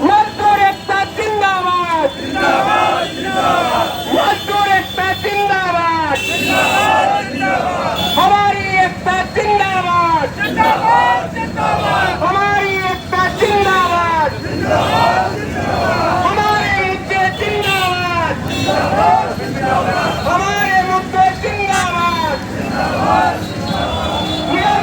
मजदूर एकता जिंदाबाद, मजदूर एकता जिंदाबाद, हमारी एकता जिंदाबाद, हमारी एकता जिंदाबाद, हमारे मुद्दे जिंदाबाद, हमारे मुद्दे जिंदाबाद। निगम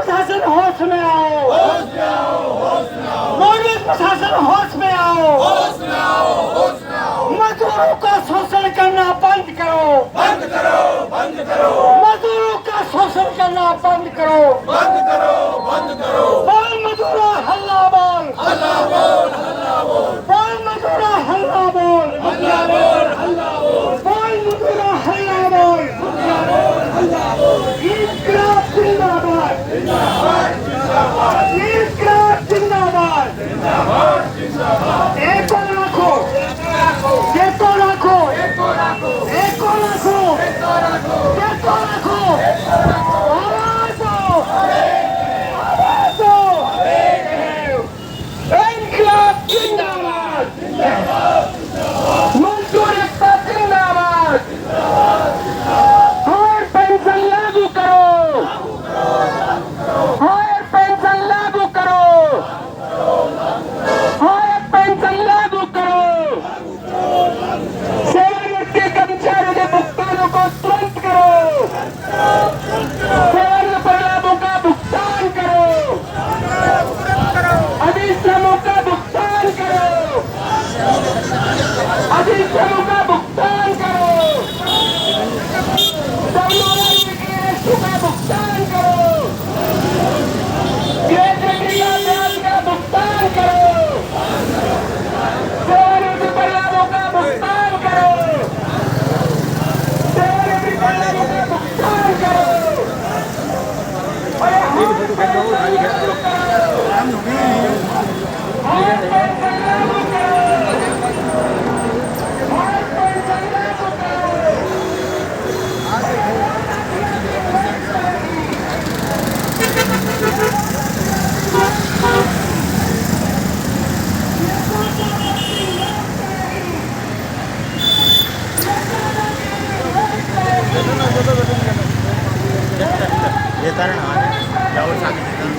प्रशासन होश में आओ, निगम प्रशासन होश में आओ, राज्य सरकार होश में आओ, प्रशासन होश में आओ, मजदूरों का शोषण करना बंद करो, मजदूरों का शोषण करना बंद करो, बाल मजदूरा हल्ला बोल, बाल मजदूरा हल्ला बोल, बाल मजदूरा हल्ला बोल, इंकलाब जिंदाबाद, इंकलाब जिंदाबाद, एको रखो, एको रखो, एको रखो, एको रखो, आवाज दो, देता ना यावर सांगितलं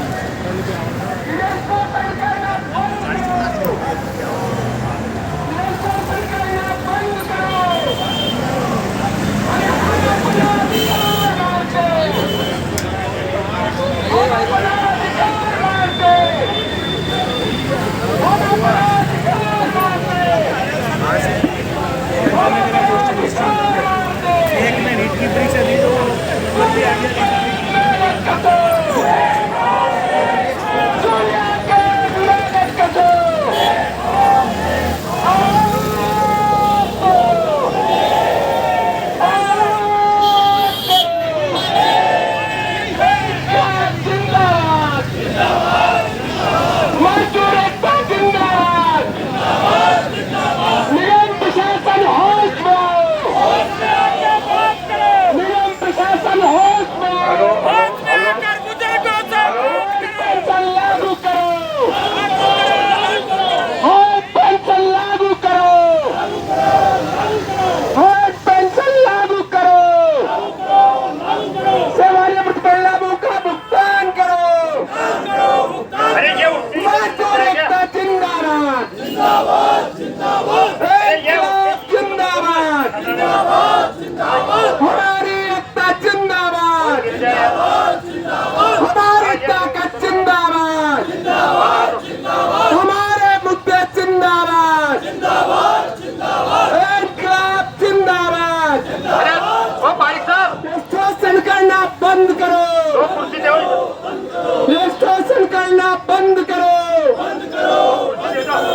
एक में नीट की परीक्षा दी तो हमारी एकता जिंदाबाद, हमारी ताकत जिंदाबाद, हमारे मुद्दे जिंदाबाद, इनकलाब जिंदाबाद। शोषण करना बंद करो, शोषण करना बंद करो।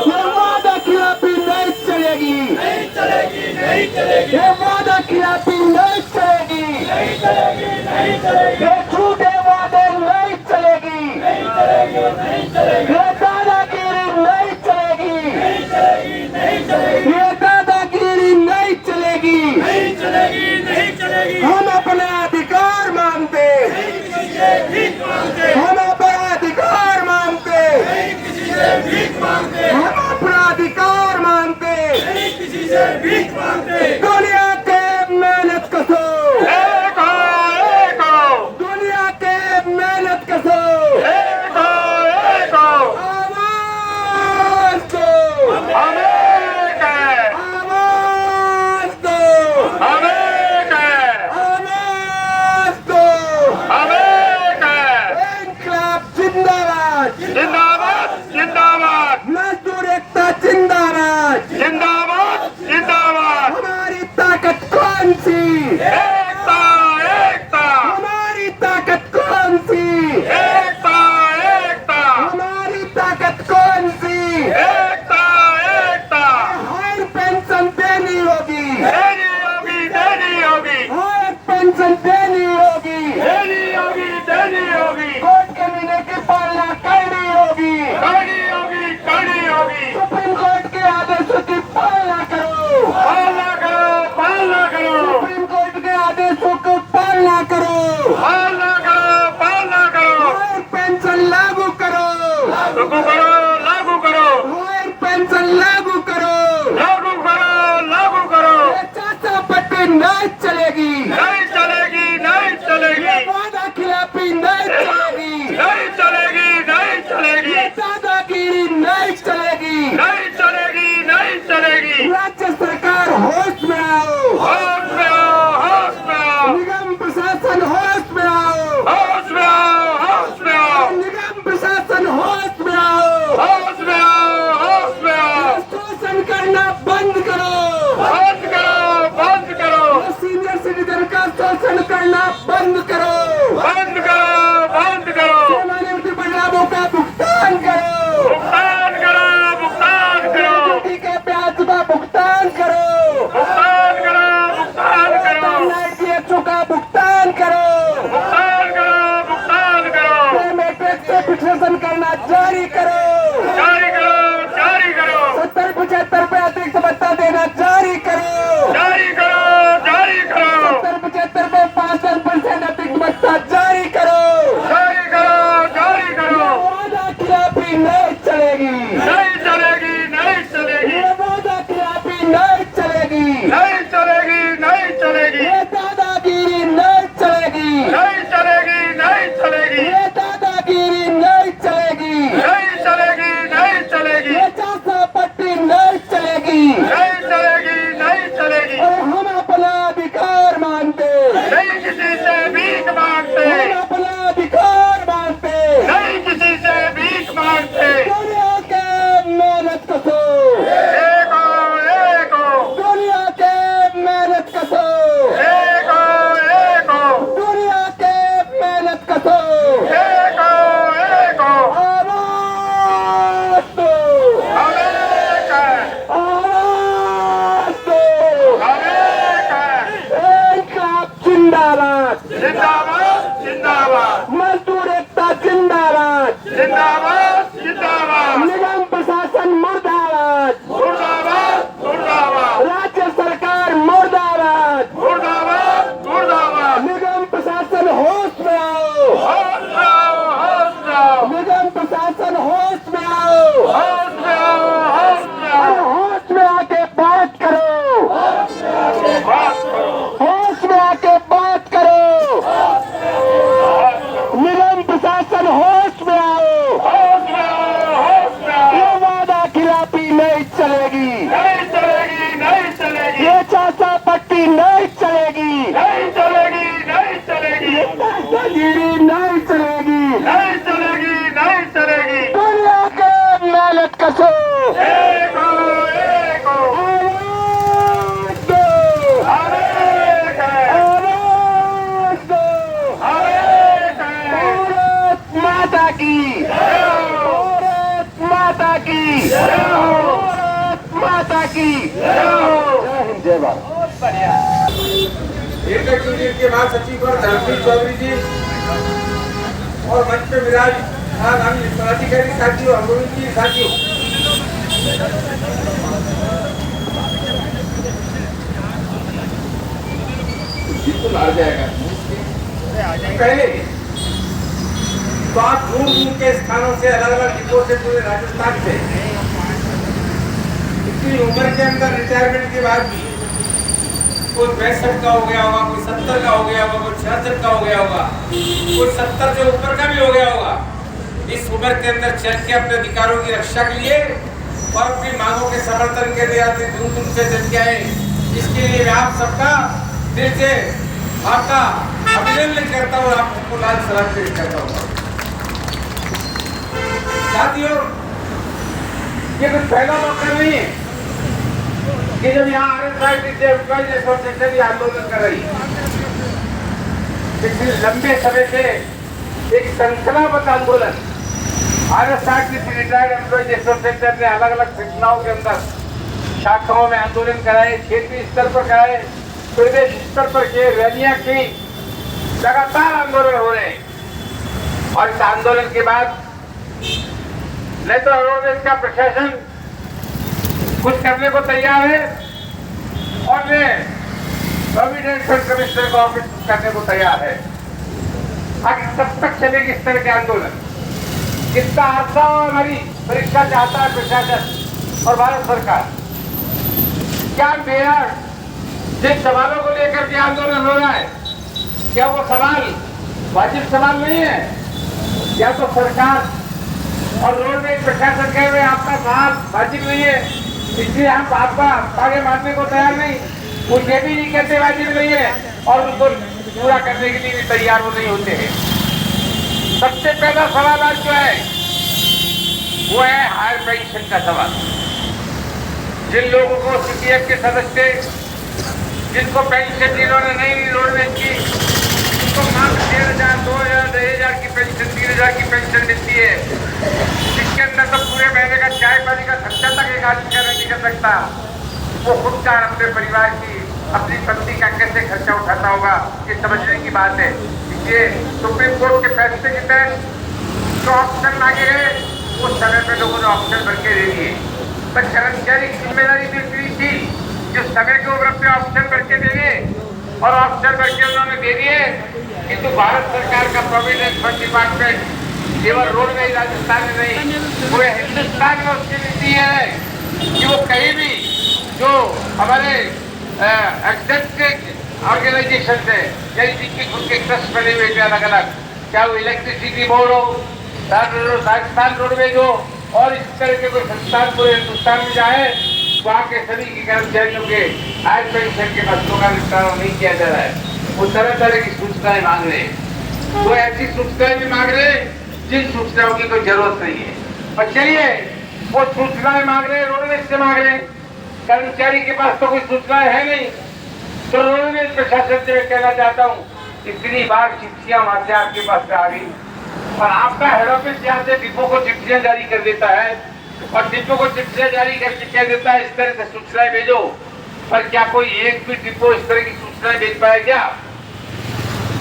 ये वादा खिलाफी नहीं चलेगी, ये वादा खिलाफी नहीं चलेगी, ये झूठे वादे नहीं चलेगी, ये दादागिरी नहीं चलेगी, ये दादागिरी नहीं चलेगी। हम अपना अधिकार मांगते, हम अपना अधिकार मांगते, हम अपना अधिकार मांगते, दुनिया के मेहनत कसो, दुनिया के मेहनत कसो, नहीं चलेगी, ये दादागिरी नहीं चलेगी, नहीं चलेगी, नहीं चलेगी, ये 400 पट्टी नहीं चलेगी, नहीं चलेगी, नहीं चलेगी। और हम अपना अधिकार मानते, नहीं किसी से भीख मांगते, हम अपना अधिकार मानते, नहीं किसी से भीख मांगते। दुनिया के मेहनत कसो, एक हो, एक हो, दुनिया के मेहनत कसो, एक हो, एक हो, दुनिया के मेहनत कसो, एक हो, एक हो। आवाज दो, हमें कर, आवाज दो, हमें कर। इनकलाब जिंदाबाद, जिंदाबाद, जिंदाबाद, मजदूर एकता जिंदाबाद, जिंदाबाद, जिंदाबाद, निगम प्रशासन मुर्दाबाद, मुर्दाबाद, मुर्दाबाद, राज्य सरकार मुर्दाबाद, मुर्दाबाद, मुर्दाबाद। निगम प्रशासन होश में आओ, होश में आओ, होश में आओ, निगम प्रशासन होश में आओ, होश में आओ, होश में और आओ। होश में आके बात करो, बात करो, होश में आके बात करो, निगम प्रशासन होश में आओ, होश में आओ, होश में आओ। ये वादा खिलाफी नहीं चलेगी, नहीं चलेगी, नहीं चलेगी, ये 400 पट्टी नहीं चलेगी, नहीं चलेगी, नहीं चलेगी, दादागिरी नहीं चलेगी, नहीं चलेगी, नहीं चलेगी। दुनिया के मेहनत कसो, एक हो, एक हो, आवाज दो, हमें कर, आवाज दो, हमें कर। भारत माता की, जय हो, भारत माता की, भारत माता की, जय हो। जय हिंद, जय भारत। एक यूनिट के महासचिव और धर्मवीर चौधरी जी और मंच पे विराज पदाधिकारी साथियों, अग्रणी जी साथियों, बिल्कुल आ जाएगा। पहले तो आप दूर दूर के स्थानों से, अलग अलग डिपो से, पूरे राजस्थान से इतनी उम्र के अंदर रिटायरमेंट के बाद भी कोई 65 का हो गया होगा, कोई 70 का हो गया होगा, कोई 66 का हो गया होगा, कोई 70 से ऊपर का भी हो गया होगा। इस उम्र के अंदर चल के अपने अधिकारों की रक्षा के लिए और अपनी मांगों के समर्थन के लिए दूर दूर से चल के आए। इसके लिए मैं आप सबका दिल से आपका अभिनंदन करता हूँ, आपको लाल सलाम पेश करता हूँ। साथियों, ये कुछ पहला मौका नहीं है कि जब यहाँ आरएसआई से एसोसिएशन आंदोलन कर रही है। पिछले लंबे समय से एक संगठनाबद्ध आंदोलन आरएसआई रिटायर्ड एम्प्लॉइज एसोसिएशन ने अलग अलग संगठनों के अंदर शाखाओं में आंदोलन कराए, क्षेत्रीय स्तर पर कराए, प्रदेश स्तर पर किए, रैलियां की, लगातार आंदोलन हो रहे हैं। और इस आंदोलन के बाद नहीं तो रोडवेज का प्रशासन कुछ करने को तैयार है और वे प्रोविडेंट फंड कमिश्नर को ऑफिस करने को तैयार है। आगे कब तक चलेगी इस तरह के आंदोलन? कितना आशा और हमारी परीक्षा चाहता है प्रशासन और भारत सरकार? क्या मेरा जिन सवालों को लेकर के आंदोलन हो रहा है, क्या वो सवाल वाजिब सवाल नहीं है? या तो सरकार और रोडवेज प्रशासन कह रहे आपका सवाल वाजिब नहीं है, इसलिए हम आपका आगे मानने को तैयार नहीं, मुझे भी नहीं कहते वाजिब नहीं है, और उनको पूरा करने के लिए भी तैयार वो नहीं होते हैं। सबसे पहला सवाल आज जो है वो है हायर पेंशन का सवाल। जिन लोगों को सीपीएफ के सदस्य, जिनको पेंशन जिन्होंने नहीं ली रोडवेज की, उनको मात्र 1,000, 2,000, 2,000 की पेंशन, 3,000 की पेंशन मिलती है। इसके अंदर तो पूरे महीने का चाय पानी का खर्चा तक एक आदमी का नहीं कर सकता। वो खुद का, अपने परिवार की, अपनी पत्नी का कैसे खर्चा उठाता होगा, ये समझने की बात है। इसलिए सुप्रीम कोर्ट के फैसले के तहत जो ऑप्शन मांगे गए उस समय पे लोगों ने ऑप्शन भर के दे दिए, पर कर्मचारी की जिम्मेदारी भी थी जो समय के ऊपर अपने ऑप्शन भर के दे दिए, और ऑप्शन भर के उन्होंने दे दिए। किंतु भारत सरकार का प्रोविडेंट फंड डिपार्टमेंट केवल रोडवेज राजस्थान में नहीं, पूरे हिंदुस्तान में उसकी नीति है कि वो कहीं भी जो हमारे एक्सेप्टेड ऑर्गेनाइजेशन है, यानी जिनकी खुद के ट्रस्ट बने हुए थे अलग अलग, चाहे वो इलेक्ट्रिसिटी बोर्ड हो, राजस्थान रोडवेज हो और इस तरह के कोई संस्थान पूरे हिंदुस्तान में जाए, वहाँ के सभी के कर्मचारियों के आज पेंशन के मसलों का निपटारा नहीं किया जा रहा है। वो तरह तरह की सूचनाएं मांग रहे हैं, वो ऐसी सूचनाएं भी मांग रहे हैं जिन सूचनाओं की कोई जरूरत नहीं है। पर चलिए, वो सूचनाएं मांग रहे हैं, रोडवेज से मांग रहे हैं, कर्मचारी के पास तो कोई सूचनाएं है नहीं। तो रोडवेज प्रशासन से मैं कहना चाहता हूँ, इतनी बार चिट्ठियां वहां से आपके पास से आ गई और आपका हेड ऑफिस यहाँ से डिपो को चिट्ठियां जारी कर देता है और डिपो को चिट्ठियां जारी करके कह देता है इस तरह से सूचनाएं भेजो। पर क्या कोई एक भी डिपो इस तरह की सूचनाएं भेज पाए क्या?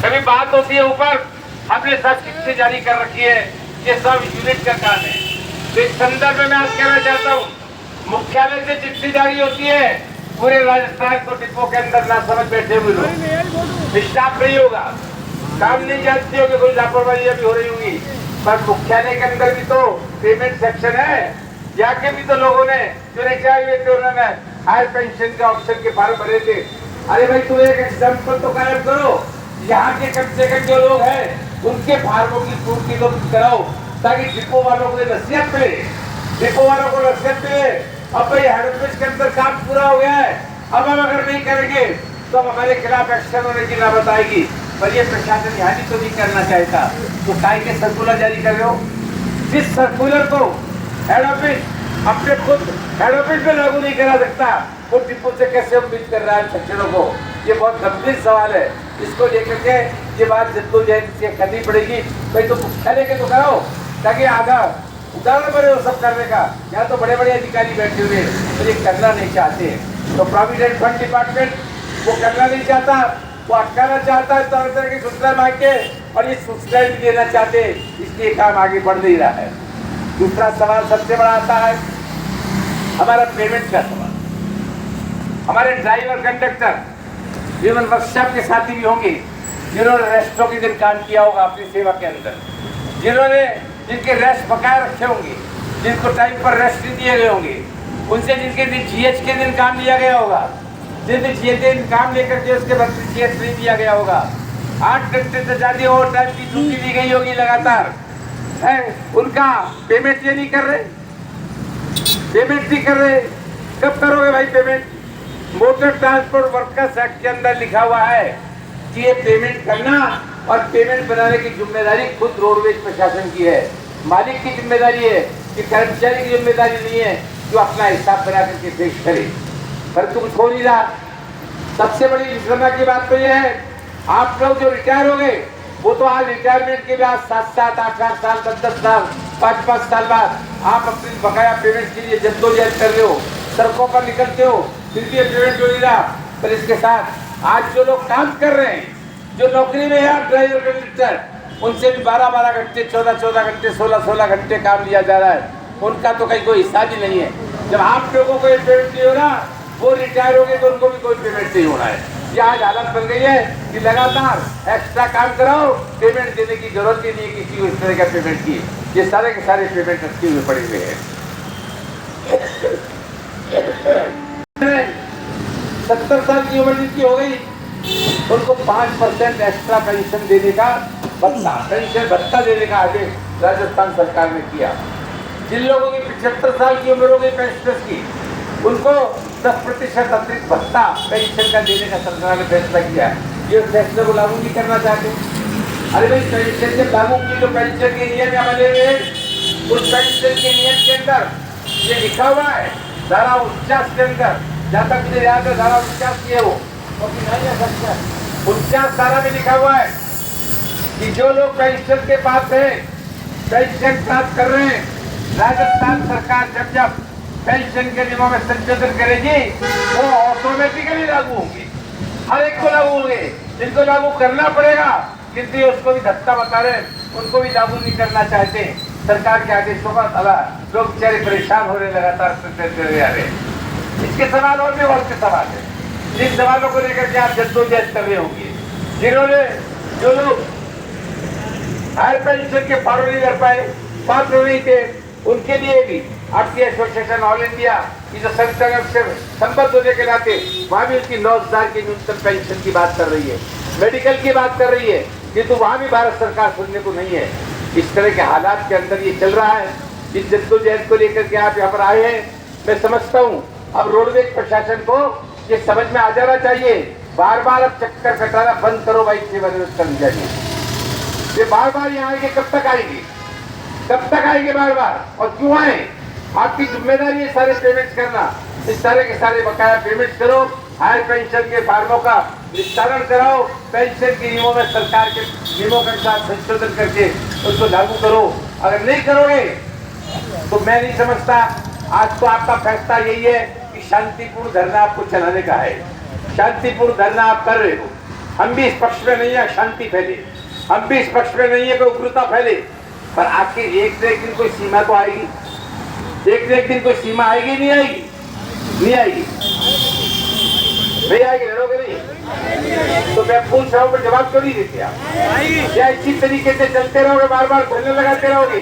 कभी बात होती है ऊपर, हमने सब चिट्ठी जारी कर रखी है, ये सब यूनिट का काम है। तो इस संदर्भ में मैं आज कहना चाहता हूँ, मुख्यालय से चिट्ठी जारी होती है, पूरे राजस्थान को डिपो के अंदर ना समझ बैठे हुए लोग, स्टाफ नहीं होगा, काम नहीं जानती होगी, कोई लापरवाही भी हो रही होगी। पर मुख्यालय के अंदर भी तो पेमेंट सेक्शन है, जाके भी तो लोगों ने जो रिटायर हुए थे उन्होंने हायर पेंशन के ऑप्शन के फॉर्म भरे थे। अरे भाई तुम एक एग्जाम्पल तो कायम करो, यहाँ के कम से कम जो लोग हैं उनके फार्मों की पूर्ति तो कराओ, ताकि डिपो वालों को नसीहत मिले, डिपो वालों को नसीहत मिले। अब भाई हेड ऑफिस के अंदर काम पूरा हो गया है, अब हम अगर नहीं करेंगे तो हमारे खिलाफ एक्शन होने की ना बताएगी। पर ये प्रशासन यहाँ भी तो नहीं करना चाहता, तो काय के सर्कुलर जारी कर रहे हो? जिस सर्कुलर को हेड ऑफिस अपने खुद हेड ऑफिस में लागू नहीं करा सकता, वो डिपो से कैसे उम्मीद कर रहा है सेक्शनों को? ये बहुत गंभीर सवाल है, इसको लेकर के ये बात जद्दोजहद करनी पड़ेगी। भाई तो मुख्यालय के तो कराओ, ताकि आधा उदाहरण बने वो सब करने का। यहाँ तो बड़े बड़े अधिकारी बैठे हुए तो ये करना नहीं चाहते। तो प्रोविडेंट फंड डिपार्टमेंट वो करना नहीं चाहता, वो अटकाना चाहता है तरह तरह की सूचना मांग के, और ये सूचना भी देना चाहते, इसलिए काम आगे बढ़ नहीं रहा है। दूसरा सवाल सबसे बड़ा आता है हमारा पेमेंट का सवाल। हमारे ड्राइवर कंडक्टर इवन वर्कशॉप के साथी भी होंगे जिन्होंने रेस्टों के दिन काम किया होगा अपनी सेवा के अंदर, जिनके रेस्ट बकाया रखे होंगे, जिनको टाइम पर रेस्ट नहीं दिए गए होंगे, उनसे जिनके दिन जीएच के दिन काम लिया गया होगा, जिन दिन जीएच दिन काम लेकर के उसके बाद जीएच नहीं दिया गया होगा, 8 घंटे से ज्यादा ओवर टाइम की ड्यूटी दी गई होगी लगातार, है उनका पेमेंट ये नहीं कर रहे, पेमेंट नहीं कर रहे। कब करोगे भाई payment? Motor transport workers act के अंदर लिखा हुआ है कि ये पेमेंट करना और पेमेंट बनाने की जिम्मेदारी खुद रोडवेज प्रशासन की है। मालिक की जिम्मेदारी है कि कर्मचारी की जिम्मेदारी नहीं है जो अपना हिसाब बना करके पेश करे, पर कुछ हो नहीं रहा। सबसे बड़ी विषमता की बात तो यह है, आप लोग जो रिटायर हो गए वो तो आज रिटायरमेंट के बाद 7-7, 8-8 साल, 10-10 साल, 5-5 साल बाद आप अपनी बकाया पेमेंट के लिए जद्दोजहद कर रहे हो, सड़कों पर निकलते हो, फिर भी पेमेंट हो नहीं रहा। पर इसके साथ आज जो लोग काम कर रहे हैं, जो नौकरी में है ड्राइवर कंडक्टर, उनसे भी 12-12 घंटे, 14-14 घंटे, 16-16 घंटे काम लिया जा रहा है, उनका तो कहीं कोई हिसाब ही नहीं है। जब आप लोगों को पेमेंट नहीं हो रहा, वो रिटायर हो गए तो उनको भी कोई पेमेंट नहीं होना है। ये आज हालत बन गई है कि लगातार एक्स्ट्रा काम कराओ, पेमेंट देने की जरूरत ही नहीं किसी को इस तरह का पेमेंट की। ये सारे के सारे पेमेंट अटके हुए पड़े हुए हैं। 70 साल की उम्र जिनकी हो गई उनको 5% एक्स्ट्रा पेंशन देने का भत्ता, पेंशन भत्ता देने का आदेश राजस्थान सरकार ने किया। जिन लोगों की 75 साल की उम्र हो गई पेंशनर्स की, उनको 10% अतिरिक्त भत्ता पेंशन का देने का सरकार ने फैसला किया। ये फैसले को लागू नहीं करना चाहते। अरे भाई पेंशन जब लागू की तो पेंशन के नियम यहाँ बने हुए, उस पेंशन के नियम के अंदर ये लिखा हुआ है धारा 49 के अंदर, जहाँ तक मुझे याद है धारा 49 की है वो, 49 धारा में लिखा हुआ है कि जो लोग पेंशन के पास है, पेंशन प्राप्त कर रहे हैं, राजस्थान सरकार जब जब पेंशन के नियमों में संशोधन करेगी वो ऑटोमेटिकली लागू होंगे, हर एक को लागू होंगे। जिनको लागू करना पड़ेगा, किसी उसको भी धक्का बता रहे, उनको भी लागू नहीं करना चाहते। सरकार के आदेशों का तला लोग बेचारे परेशान हो रहे, लगातार जा रहे। इसके सवाल और भी बहुत से सवाल है, जिन सवालों को लेकर के आप जद्दोजहद कर रहे होंगे। जिन्होंने जो लोग हायर पेंशन के फॉर्म नहीं कर पाए, पात्र नहीं थे, उनके लिए भी आपकी एसोसिएशन ऑल इंडिया की जो संगठन से संबद्ध होने के नाते वहाँ भी उनकी 9,000 की न्यूनतम पेंशन की बात कर रही है, मेडिकल की बात कर रही है, किंतु वहां भी भारत सरकार सुनने को नहीं है। इस तरह के हालात के अंदर ये चल रहा है। इस जद्दोजहद को लेकर के आप यहाँ पर आए हैं, मैं समझता हूँ अब रोडवेज प्रशासन को ये समझ में आ जाना चाहिए, बार बार अब चक्कर कटाना बंद करो भाई, कर्मचारी ये बार बार यहाँ आएंगे, कब तक आएंगे, कब तक आएंगे बार बार, और क्यों आए? आपकी जिम्मेदारी है सारे पेमेंट्स करना, इस तरह के सारे बकाया पेमेंट्स करो, हायर पेंशन के फार्मों का निस्तारण कराओ, पेंशन के नियमों में सरकार के नियमों के साथ संशोधन करके उसको लागू करो। अगर नहीं करोगे तो मैं नहीं समझता, आज तो आपका फैसला यही है कि शांतिपूर्ण धरना आपको चलाने का है, शांतिपूर्ण धरना आप कर रहे हो। हम भी इस पक्ष में नहीं है शांति फैले, हम भी इस पक्ष में नहीं है कोई उग्रता फैले, पर आखिर एक न एक दिन कोई सीमा तो आएगी, एक न एक दिन कोई सीमा आएगी, नहीं आएगी, नहीं आएगी, नहीं आएगी, लड़ोगे नहीं? तो मैं पूछ रहा हूँ पर जवाब क्यों नहीं देते आप? क्या इसी तरीके से चलते रहोगे, बार बार धरने लगाते रहोगे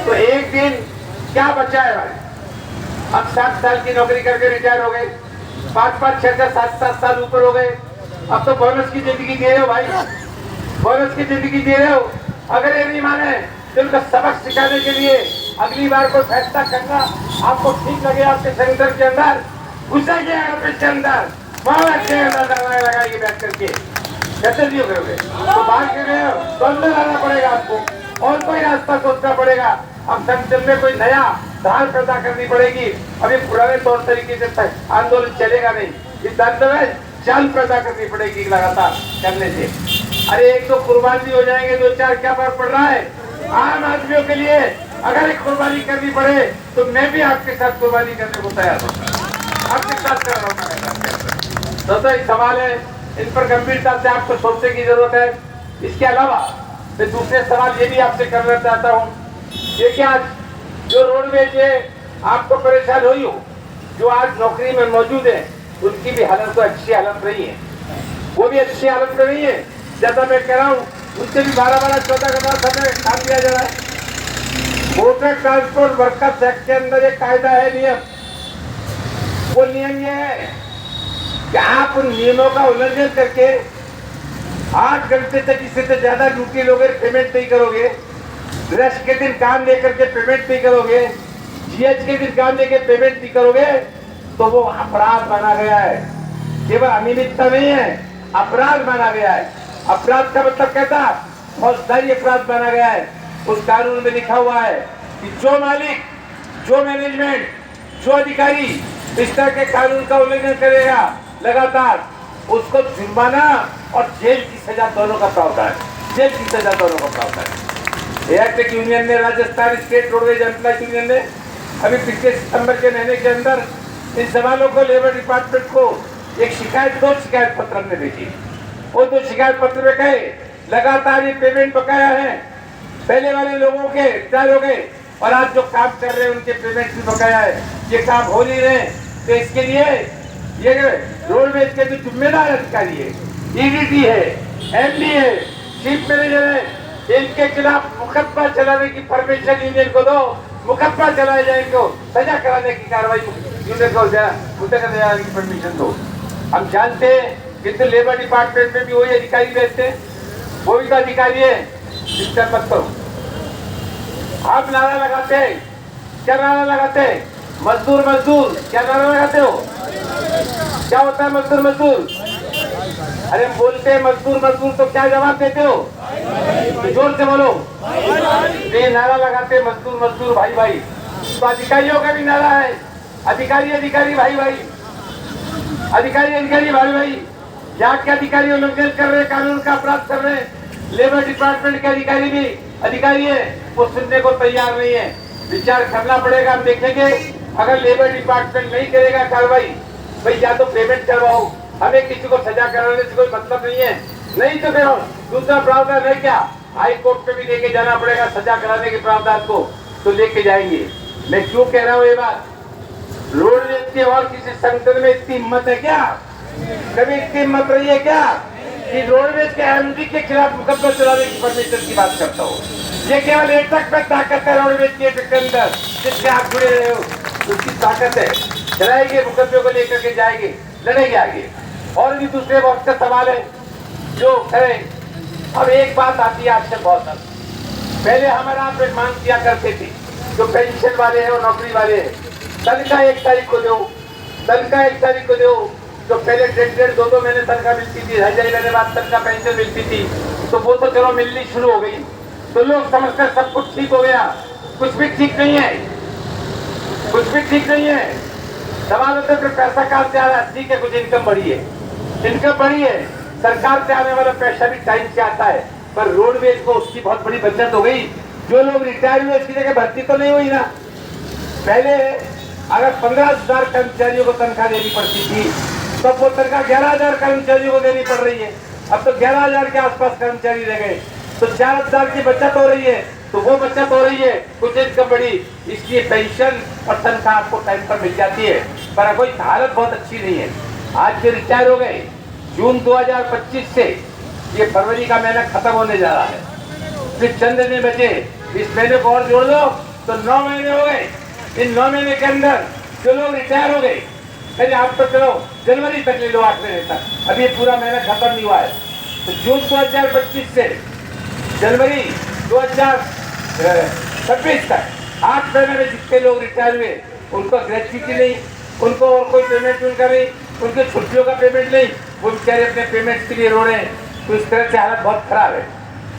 तो एक दिन क्या बचा है भाई? अब 60 साल की नौकरी करके रिटायर हो गए, 5-5, 6-6, 7-7 साल ऊपर हो गए, अब तो बोनस की जिंदगी दे रहे हो भाई, बोनस की जिंदगी दे रहे हो। अगर ये नहीं माने तो उनका सबक सिखाने के लिए अगली बार कोई फैसला करना आपको ठीक लगे, आपके संगठन के अंदर घुसेंगे ऑफिस के अंदर, लगाएंगे बैठ करके, कैसे नहीं करोगे? तो बाहर के लिए तो अंदर लाना पड़ेगा आपको, और कोई रास्ता सोचना पड़ेगा। अब संगठन में कोई नया धार पैदा करनी पड़ेगी, अभी पुराने तौर तरीके से आंदोलन चलेगा नहीं, इस आंदोलन में चाल पैदा करनी पड़ेगी लगातार करने से। अरे एक तो कुर्बानी हो जाएंगे, 2-4 क्या फर्क पड़ रहा है आम आदमियों के लिए? अगर एक कुर्बानी करनी पड़े तो मैं भी आपके साथ कुर्बानी करने को तैयार हूँ, आपके साथ कर रहा हूँ। तो ये सवाल है, इन पर गंभीरता से आपको सोचने की जरूरत है। इसके अलावा मैं दूसरे सवाल ये भी आपसे करना चाहता हूँ, ये कि आज जो रोडवेज है आपको परेशान हुई हो, जो आज नौकरी में मौजूद है, उनकी भी हालत तो अच्छी हालत नहीं है, वो भी अच्छी हालत में नहीं है। जैसा मैं कह रहा हूँ उनसे भी 12-12, 14 समय काम दिया जा रहा है। मोटर ट्रांसपोर्ट वर्कर्स एक्ट के अंदर एक कायदा है, नियम, वो नियम ये है कि आप उन नियमों का उल्लंघन करके 8 घंटे तक इससे ज्यादा ड्यूटी लोगे, पेमेंट नहीं करोगे, रेस्ट के दिन काम लेकर के पेमेंट नहीं करोगे, जीएच के दिन काम लेके पेमेंट नहीं करोगे, तो वो अपराध माना गया है। केवल अनियमितता नहीं है, अपराध माना गया है। अपराध का मतलब कहता फौजदारी अपराध माना गया है। उस कानून में लिखा हुआ है कि जो मालिक, जो मैनेजमेंट, जो अधिकारी इस तरह के कानून का उल्लंघन करेगा लगातार, उसको जुर्माना और जेल की सजा दोनों का प्रावधान है, जेल की सजा दोनों का प्रावधान है। इलेक्ट्रिक यूनियन ने, Rajasthan state roadways employ union ने अभी पिछले सितंबर के महीने के अंदर इन सवालों को लेबर डिपार्टमेंट को एक शिकायत, 2 शिकायत पत्र हमने भेजी। वो 2 शिकायत पत्र में कहे लगातार ये पेमेंट बकाया है, पहले वाले लोगों के रिटायर हो गए और आज जो काम कर रहे हैं उनके पेमेंट भी बकाया है, ये काम हो नहीं रहे। तो इसके लिए ये रोडवेज के जो जिम्मेदार अधिकारी है, ईडीटी है, एमडी है, चीफ मैनेजर है, इनके खिलाफ मुकदमा चलाने की परमिशन यूनियन को दो, मुकदमा चलाए जाए, इनको सजा कराने की कार्रवाई यूनियन को देने की परमिशन दो। हम जानते हैं कि तो लेबर डिपार्टमेंट में भी वही अधिकारी रहते हैं, वो भी तो अधिकारी है, डिस्टर्ब मत करो। आप नारा लगाते हैं, क्या नारा लगाते हैं? मजदूर मजदूर, क्या नारा लगाते हो? क्या होता है मजदूर मजदूर? अरे बोलते हैं मजदूर मजदूर, तो क्या जवाब देते हो? तो जोर से बोलो। ये नारा लगाते हैं मजदूर मजदूर, भाई भाई, तो अधिकारियों का भी नारा है, अधिकारी अधिकारी भाई भाई, अधिकारी अधिकारी भाई भाई। यहाँ के अधिकारी उल्लंघन कर रहे, कानून का अपराध कर रहे, लेबर डिपार्टमेंट के अधिकारी भी अधिकारी है, वो सुनने को तैयार नहीं है। विचार करना पड़ेगा, हम देखेंगे अगर लेबर डिपार्टमेंट नहीं करेगा कार्रवाई, भाई या तो पेमेंट करवाओ, हमें किसी को सजा कराने से कोई मतलब नहीं है, नहीं तो फिर दूसरा प्रावधान है क्या, हाई कोर्ट पे भी लेके जाना पड़ेगा सजा कराने के प्रावधान को, तो लेके जाएंगे। मैं क्यों कह रहा हूँ ये बात? रोडवेज के और किसी संगठन में इतनी हिम्मत है क्या? कभी इतनी हिम्मत रही है क्या कि रोडवेज के एमडी के खिलाफ मुकदमा चलाने की परमिशन की बात करता हूँ? ये केवल एक तक में ताकत है रोडवेज के अंदर, जिससे आप जुड़े रहे हो, उसकी ताकत है। चलाएंगे, मुकदमे को लेकर के जाएंगे, लड़ेंगे आगे। और भी दूसरे वक्त का सवाल है जो करें अब एक बात आती है आपसे बहुत अब, पहले हमारा आप एक मांग किया करते थे, जो पेंशन वाले हैं और नौकरी वाले हैं, तनख्वाह 1 तारीख को दो, तनख्वाह 1 तारीख को दो। जो पहले 1.5 2 महीने तनख्वाह मिलती थी, 2.5 महीने बाद तनख्वाह पेंशन मिलती थी, तो वो तो चलो मिलनी शुरू हो गई, तो लोग समझकर सब कुछ ठीक हो गया। कुछ भी ठीक नहीं है, कुछ भी ठीक नहीं है। सवाल होता है फिर पैसा कहाँ से आ रहा है? ठीक है, कुछ इनकम बढ़ी है, इनकम बढ़ी है, सरकार से आने वाला पैसा भी टाइम से आता है, पर रोडवेज को उसकी बहुत बड़ी बचत हो गई। जो लोग रिटायर हुए उसकी जगह भर्ती तो नहीं हुई ना। पहले अगर 15,000 कर्मचारियों को तनख्वाह देनी पड़ती थी, तो वो तनख्वाह 11,000 कर्मचारियों को देनी पड़ रही है। अब तो 11,000 के आसपास कर्मचारी रह गए, तो 4,000 की बचत हो रही है, तो वो बचत हो रही है, कुछ इनकम बढ़ी, इसलिए पेंशन और तनख्वाह आपको टाइम पर मिल जाती है। पर कोई हालत बहुत अच्छी नहीं है। आज जो रिटायर हो गए, जून 2025 से ये फरवरी का महीना खत्म होने जा रहा है, फिर चंद दिन बचे, इस महीने को और जोड़ दो तो 9 महीने हो गए। इन 9 महीने के अंदर जो लोग रिटायर हो गए, अरे आप तो चलो जनवरी तक ले लो, 8 महीने तक, अभी पूरा महीना खत्म नहीं हुआ है, तो जून 2025 से जनवरी 2026 तक 8 महीने में जितने लोग रिटायर हुए, उनको ग्रेच्युटी नहीं, उनको और कोई पेमेंट उनका नहीं, उनके छुट्टियों का पेमेंट नहीं, वो बेचारे अपने पेमेंट के लिए रो रहे हैं। तो इस तरह से हालत बहुत खराब है।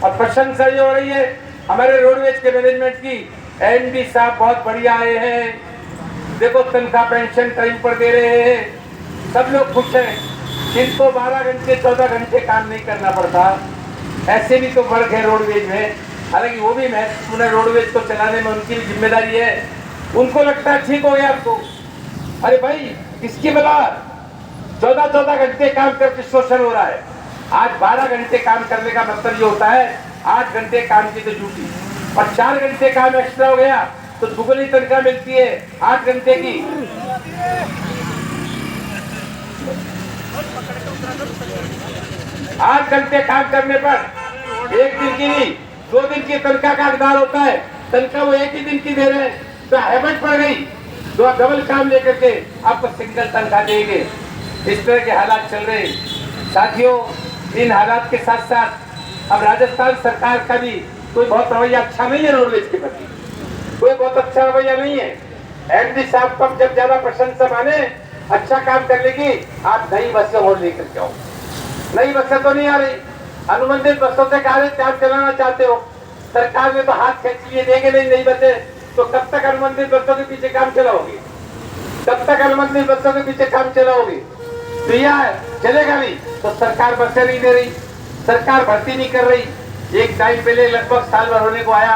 और प्रशंसा ये हो रही है हमारे रोडवेज के मैनेजमेंट की, एमडी साहब बहुत बढ़िया आए हैं, देखो तनख्वाह पेंशन टाइम पर दे रहे हैं, सब लोग खुश हैं। इनको 12 घंटे 14 घंटे काम नहीं करना पड़ता, ऐसे भी तो वर्ग है रोडवेज में, हालांकि वो भी महत्वपूर्ण है, रोडवेज को चलाने में उनकी भी जिम्मेदारी है। उनको लगता है ठीक हो गया आपको, अरे भाई किसकी बला 14-14 घंटे काम करके शोषण हो रहा है। आज 12 घंटे काम करने का मतलब ये होता है 8 घंटे काम की तो ड्यूटी, और 4 घंटे काम एक्स्ट्रा हो गया तो दुगनी तनख्वाह मिलती है 8 घंटे की। 8 घंटे काम करने पर 1 दिन की नहीं 2 दिन की तनख्वाह का हकदार होता है, तनख्वाह वो 1 ही दिन की दे रहे हैं, तो हैबिट पड़ गई, दो डबल काम लेकर के आपको सिंगल तनख्वाह देंगे। इस तरह के हालात चल रहे हैं साथियों। इन हालात के साथ साथ अब राजस्थान सरकार का भी कोई बहुत रवैया अच्छा नहीं है, रोडवेज के प्रति कोई बहुत अच्छा रवैया नहीं है। एमडी साहब को जब ज्यादा प्रशंसा माने, अच्छा काम करने की, आप नई बसें और लेकर के आओ। नई बसें तो नहीं आ रही, अनुबंधित बसों से कहा आप चलाना चाहते हो, सरकार ने तो हाथ खींच लिए, देंगे नहीं नई बसें, तो कब तक अनुबंधित बसों के पीछे काम चलाओगे? कब तक अनुबंधित बसों के पीछे काम चलाओगे? तो यह चलेगा नहीं, तो सरकार बसें नहीं दे रही, सरकार भर्ती नहीं कर रही। एक टाइम पहले लगभग साल भर होने को आया,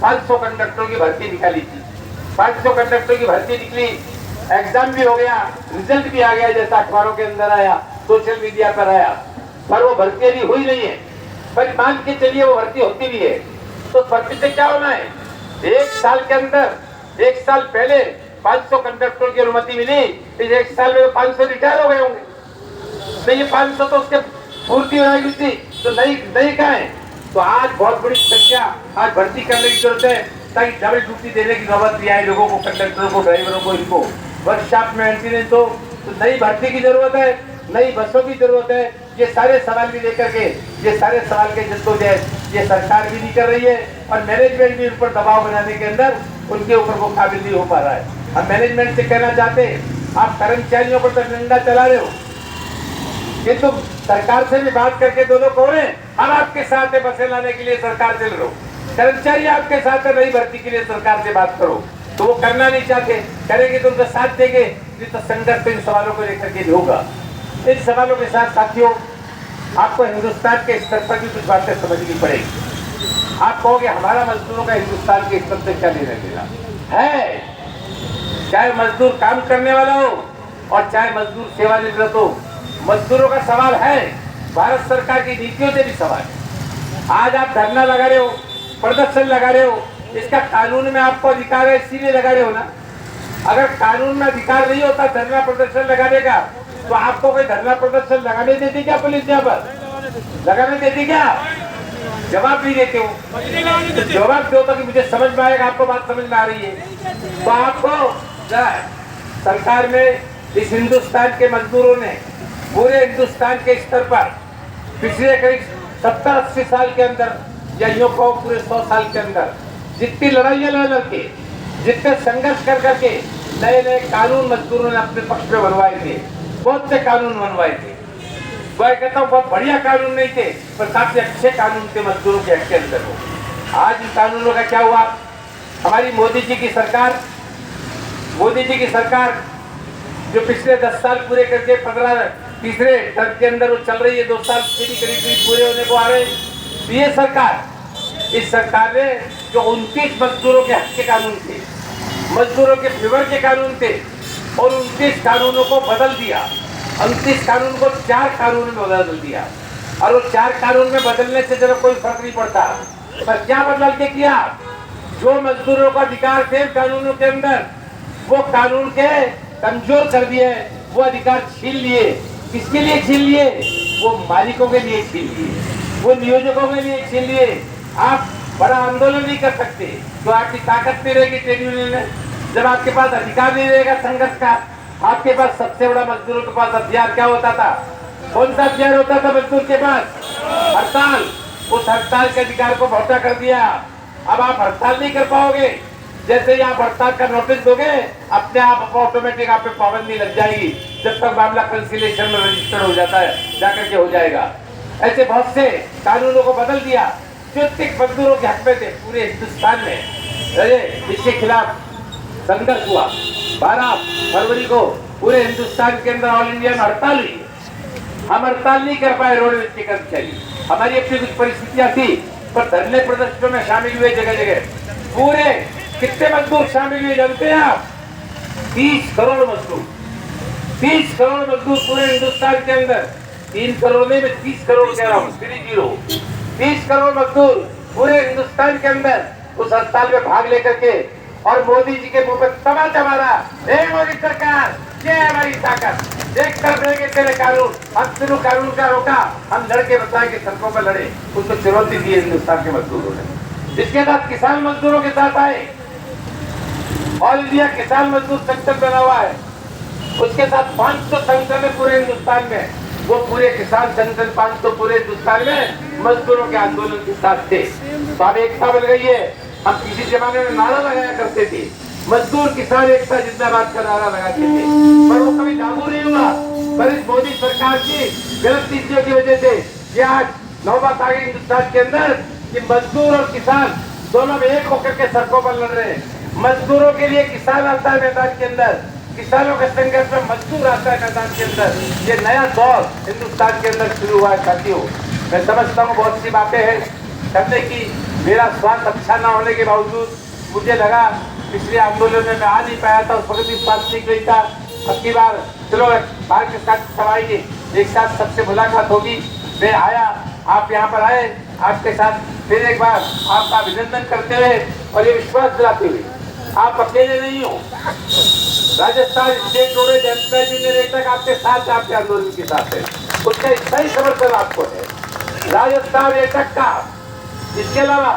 500 कंडक्टरों की भर्ती निकाली थी, 500 कंडक्टरों की भर्ती निकली, एग्जाम भी हो गया, रिजल्ट भी आ गया, जैसा अखबारों के अंदर आया, सोशल मीडिया पर आया, पर वो भर्ती अभी हुई नहीं है। पर मान के चलिए वो भर्ती होती भी है, तो भर्ती से क्या होना है? 1 साल के अंदर, 1 साल पहले 500 कंडक्टरों की अनुमति मिली, इस 1 साल में 500 रिटायर हो गए होंगे, तो ये 500 तो उसके पूर्ति हो गई थी, तो नई कहाँ है? तो आज बहुत बड़ी संख्या आज भर्ती करने की जरूरत है, ताकि डबल ड्यूटी देने की नौबत भी आए लोगों को, कंडक्टरों को, ड्राइवरों को, इनको वर्कशॉप में मेंटेनेंस हो, तो नई भर्ती की जरूरत है, नई बसों की जरूरत है। ये सारे सवाल भी लेकर के, ये सारे सवाल के जद्दोजहद ये सरकार भी नहीं कर रही है, और मैनेजमेंट भी उन पर दबाव बनाने के अंदर उनके ऊपर वो काबिल नहीं हो पा रहा है। हम मैनेजमेंट से कहना चाहते हैं, आप कर्मचारियों पर तो डंडा चला रहे हो, किंतु सरकार से भी बात करके दोनों को हम आपके साथ है, बसें लाने के लिए सरकार से लड़ो, कर्मचारी आपके साथ है, नई भर्ती के लिए सरकार से बात करो। तो वो करना नहीं चाहते, करेंगे तो उनका साथ देंगे, तो संघर्ष इन सवालों को लेकर के भी होगा। इन सवालों के साथ साथियों, आपको हिंदुस्तान के स्तर पर भी कुछ बातें समझनी पड़ेगी। आप कहोगे हमारा मजदूरों का हिंदुस्तान के स्तर से क्या लेना देना है? चाहे मजदूर काम करने वाला हो और चाहे मजदूर सेवानिवृत्त हो, मजदूरों का सवाल है, भारत सरकार की नीतियों से भी सवाल है। आज आप धरना लगा रहे हो, प्रदर्शन लगा रहे हो, इसका कानून में आपको अधिकार है, इसीलिए लगा रहे हो ना। अगर कानून में अधिकार नहीं होता धरना प्रदर्शन लगाने का, तो आपको कोई धरना प्रदर्शन लगाने देती क्या पुलिस? यहाँ पर लगाने देती क्या? जवाब नहीं देते हो, तो जवाब दो ताकि मुझे समझ में आएगा, आपको बात समझ में आ रही है। तो आपको सरकार में इस हिंदुस्तान के मजदूरों ने पूरे हिंदुस्तान के स्तर पर पिछले करीब 70-80 साल के अंदर या यूं कहो पूरे 100 साल के अंदर जितनी लड़ाइयां लड़ लड़के, जितने संघर्ष कर करके नए नए कानून मजदूरों ने अपने पक्ष में बनवाए थे, बहुत से कानून बनवाए थे। मैं कहता हूँ बहुत बढ़िया कानून नहीं थे, पर काफी अच्छे कानून थे मजदूरों के हक के अंदर हो। आज इन कानूनों का क्या हुआ? हमारी मोदी जी की सरकार जो पिछले 10 साल पूरे करके 15 तीसरे टर्म के अंदर वो चल रही है, 2 साल करीब पूरे होने को आ रहे हैं। ये सरकार, इस सरकार ने जो 29 मजदूरों के हक के कानून थे, मजदूरों के फेवर के कानून थे, और 29 कानूनों को बदल दिया। 29 कानून को 4 कानून में बदल दिया, और वो 4 कानून में बदलने से जरा कोई फर्क नहीं पड़ता। पर क्या बदल के किया? जो मजदूरों का अधिकार थे कानूनों के अंदर, वो कानून के कमजोर कर दिए, वो अधिकार छीन लिए। किसके लिए छीन लिए? वो मालिकों के लिए छीन लिए, वो नियोजकों के लिए छीन लिए। आप बड़ा आंदोलन नहीं कर सकते तो आपकी ताकत नहीं रहेगी ट्रेड यूनियन में। जब आपके पास अधिकार नहीं रहेगा संघर्ष का, आपके पास सबसे बड़ा मजदूरों के पास हथियार क्या होता था? कौन सा हथियार होता था मजदूर के पास? हड़ताल। उस हड़ताल के अधिकार को भौटा कर दिया। अब आप हड़ताल नहीं कर पाओगे। जैसे ही आप हड़ताल का नोटिस दोगे, अपने आप ऑटोमेटिक आप पे पाबंदी लग जाएगी, जब तक मामला कंसिलिएशन में रजिस्टर्ड हो जाता है जाकर के हो जाएगा। ऐसे बहुत से कानूनों को बदल दिया जो सिख मजदूरों के हक में थे पूरे हिंदुस्तान में। इसके खिलाफ संघर्ष हुआ। 12 फरवरी को पूरे हिंदुस्तान के अंदर ऑल इंडिया में हड़ताल हुई। हम हड़ताल नहीं कर पाए रोडवेज के कर्मचारी, हमारी अपनी कुछ परिस्थितियां थी, पर धरने प्रदर्शनों में शामिल हुए जगह जगह। पूरे कितने मजदूर शामिल हुए जानते हैं आप? 30 करोड़ मजदूर। 30 करोड़ मजदूर पूरे हिंदुस्तान के अंदर। 3 करोड़ में 30 करोड़ कह रहा हूँ, 30 करोड़ मजदूर पूरे हिंदुस्तान के अंदर उस हड़ताल में भाग लेकर के, और मोदी जी के मुंह पे तमाचा मारा, ए मोदी सरकार, ये है हमारी ताकत, देख कर देंगे तेरे कानून, हम तेरे कानून का रोका, हम लड़के बताए कि सड़कों पर लड़े। उसको चुनौती दी हिंदुस्तान के मजदूरों ने। इसके साथ किसान मजदूरों के साथ आए, ऑल इंडिया किसान मजदूर संगठन बना हुआ है, उसके साथ 500 संगठन है पूरे हिंदुस्तान में। वो पूरे किसान संगठन 500 पूरे हिंदुस्तान में मजदूरों के आंदोलन के साथ थे। तो अब एकता बन गई है। हम किसी जमाने में नारा लगाया करते थे, मजदूर किसान एकता जिंदाबाद का नारा लगाते थे, पर वो कभी लागू नहीं हुआ। पर इस मोदी सरकार की गलत नीतियों की वजह से ये आज नौबत आ गई हिंदुस्तान के अंदर कि मजदूर और किसान दोनों में एक होकर के सड़कों पर लड़ रहे हैं। मजदूरों के लिए किसान आता है मैदान के अंदर, किसानों के संघर्ष में मजदूर आता है मैदान के अंदर। ये नया दौर हिंदुस्तान के अंदर शुरू हुआ है साथियों। मैं समझता हूँ बहुत सी बातें हैं करने की। मेरा स्वास्थ्य अच्छा ना होने के बावजूद मुझे लगा पिछले आंदोलन में मैं आ नहीं पाया था, उस वक्त भी स्वास्थ्य ठीक नहीं था। अब की बार चलो बाहर के साथ सब आएंगे, एक साथ सबसे मुलाकात होगी। मैं आया, आप यहाँ पर आए, आपके साथ फिर एक बार आपका अभिनंदन करते हुए और ये विश्वास दिलाते हुए, आप अकेले नहीं हो। Rajasthan state roadways employees union तक आपके साथ, आपके आंदोलन के साथ है, उसका सही समर्थन आपको है। राजस्थान एटक का, इसके अलावा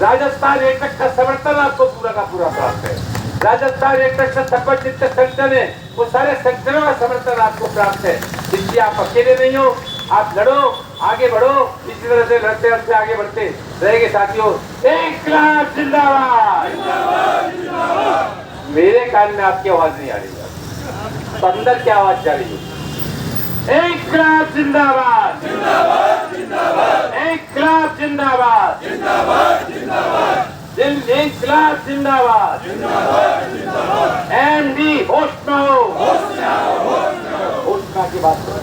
राजस्थान एटक का समर्थन आपको पूरा का पूरा प्राप्त है। राजस्थान एटक से संबंधित जितने संगठन है वो सारे संगठनों का समर्थन आपको प्राप्त है। इसलिए आप अकेले नहीं हो, आप लड़ो, आगे बढ़ो, इसी तरह से लड़ते लड़ते आगे बढ़ते रहेंगे साथियों। इंकलाब जिंदाबाद। मेरे कान में आपकी आवाज नहीं आ रही है, तो अंदर क्या आवाज जा रही है? इंकलाब जिंदाबाद, इंकलाब जिंदाबाद, इंकलाब जिंदाबाद। एमडी होश में हो, होश में आके बात करो।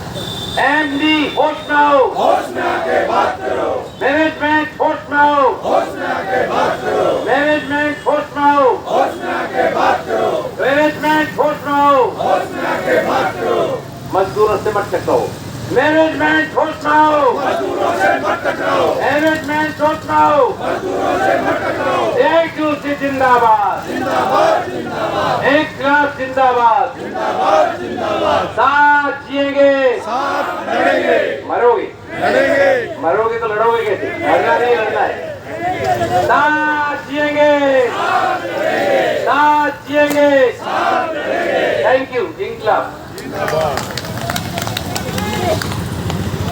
एमडी होश में हो, होश में आके बात करो। मैनेजमेंट होश में हो, होश में आके बात करो। मैनेजमेंट होश में हो, होश में आके बात करो। मैनेजमेंट होश में हो, होश में आके बात करो। मजदूरों से मत टकराओ। मैनेजमेंट होश में हो, मजदूरों से मत टकराओ। मैनेजमेंट होश में हो, मजदूरों से मत टकराओ। एक दूसरे जिंदाबाद, जिंदाबाद, जिंदाबाद। इंकलाब जिंदाबाद, जिंदाबाद, जिंदाबाद। साथ जिएंगे, साथ लड़ेंगे। मरोगे, लड़ेंगे। मरोगे तो लड़ोगे कैसे? मरना नहीं, लड़ना है। साथ जिएंगे, साथ जिएंगे। Thank you. इंकलाब जिंदाबाद।